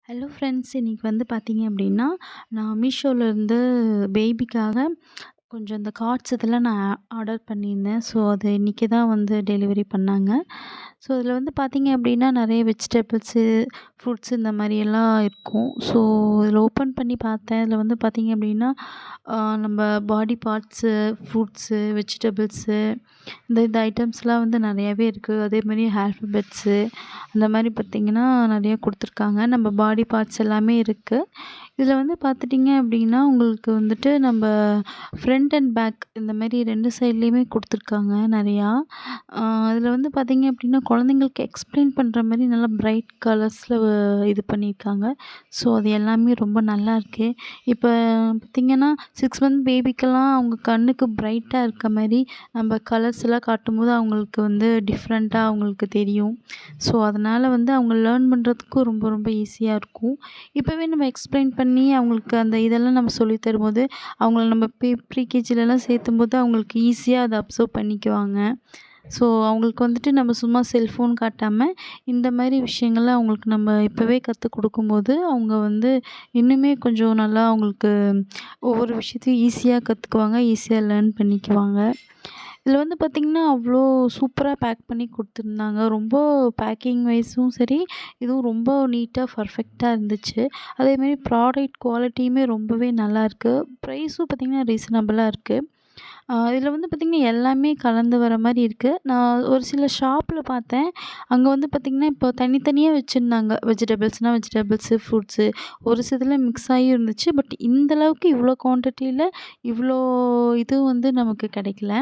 Hello friends, இன்னைக்கு வந்து பார்த்தீங்க அப்படின்னா, நான் மீஷோலேருந்து பேபிக்காக கொஞ்சம் இந்த கார்ட்ஸ் இதெல்லாம் நான் ஆர்டர் பண்ணியிருந்தேன். ஸோ, அது இன்னைக்கு தான் வந்து டெலிவரி பண்ணாங்க. ஸோ, அதில வந்து பார்த்தீங்க அப்படின்னா, நெறைய வெஜிடபிள்ஸு, ஃப்ரூட்ஸ் இந்த மாரியெல்லாம் இருக்கும். ஸோ, இதில ஓப்பன் பண்ணி பார்த்தேன். இதில வந்து பார்த்தீங்க அப்படின்னா, நம்ம பாடி பார்ட்ஸு, ஃப்ரூட்ஸு, வெஜிடபிள்ஸு இந்த ஐட்டம்ஸ்லாம் வந்து நெறையாவே இருக்கு. அதேமாரி ஆல்ஃபபெட்ஸு அந்த மாரி பார்த்தீங்கன்னா, நெறைய குடுத்துருக்காங்க. நம்ம பாடி பார்ட்ஸ் எல்லாமே இருக்கு. இதில வந்து பார்த்துட்டீங்க அப்படின்னா, உங்களுக்கு வந்துட்டு நம்ப ஃப்ரண்ட் அண்ட் பேக் இந்த மாரி 2 சைட்லயுமே குடுத்துருக்காங்க நெறையா. அதில வந்து பார்த்தீங்க அப்படின்னா, குழந்தைங்களுக்கு எக்ஸ்ப்ளைன் பண்ற மாரி நல்லா பிரைட் கலர்ஸ்ல இது பண்ணியிருக்காங்க. ஸோ, அது எல்லாமே ரொம்ப நல்லாயிருக்கு. இப்ப பார்த்தீங்கன்னா, 6 மந்த் பேபிக்கெல்லாம் அவங்க கண்ணுக்கு பிரைட்டா இருக்க மாரி நம்ம கலர்ஸ்லாம் காட்டும்போது அவங்களுக்கு வந்து டிஃப்ரெண்ட்டா அவங்களுக்கு தெரியும். ஸோ, அதனால வந்து அவங்க லேர்ன் பண்ணுறதுக்கும் ரொம்ப ரொம்ப ஈஸியா இருக்கும். இப்பவே நம்ம எக்ஸ்ப்ளைன் பண்ணி அவங்களுக்கு அந்த இதெல்லாம் நம்ம சொல்லி தரும்போது, அவங்கள நம்ம ப்ரீகேஜிலலாம் சேர்த்தும்போது அவங்களுக்கு ஈஸியா அத அப்சர்வ் பண்ணிக்குவாங்க. ஸோ, அவங்களுக்கு வந்துட்டு நம்ம சும்மா செல்ஃபோன் காட்டாம, இந்த மாரி விஷயங்கள்லாம் அவங்களுக்கு நம்ம இப்பவே கத்துக் குடுக்கும்போது, அவங்க வந்து இன்னுமே கொஞ்சம் நல்லா அவங்களுக்கு ஒவ்வொரு விஷயத்தையும் ஈஸியா கத்துக்குவாங்க. ஈஸியா லேர்ன் பண்ணிக்குவாங்க. இதில வந்து பார்த்தீங்கன்னா, அவ்ளோ சூப்பரா பேக் பண்ணி குடுத்துருந்தாங்க. ரொம்ப பேக்கிங் வைஸும் சரி, இதுவும் ரொம்ப நீட்டா பர்ஃபெக்ட்டா இருந்துச்சு. அதேமாரி ப்ராடக்ட் குவாலிட்டியுமே ரொம்பவே நல்லாயிருக்கு. ப்ரைஸும் பார்த்தீங்கன்னா, ரீசனபிளா இருக்கு. இதில வந்து பார்த்தீங்கன்னா, எல்லாமே கலந்து வர மாரி இருக்கு. நான் ஒரு சில ஷாப்ல பார்த்தேன். அங்க வந்து பார்த்தீங்கன்னா, இப்போ தனித்தனியா வச்சிருந்தாங்க. வெஜிடபிள்ஸ்னா வெஜிடபிள்ஸு, ஃப்ரூட்ஸு ஒரு சிலதுல மிக்ஸ் ஆகியும் இருந்துச்சு. பட் இந்த அளவுக்கு இவ்ளோ குவான்டிட்டில இவ்ளோ இது வந்து நமக்கு கிடைக்கல.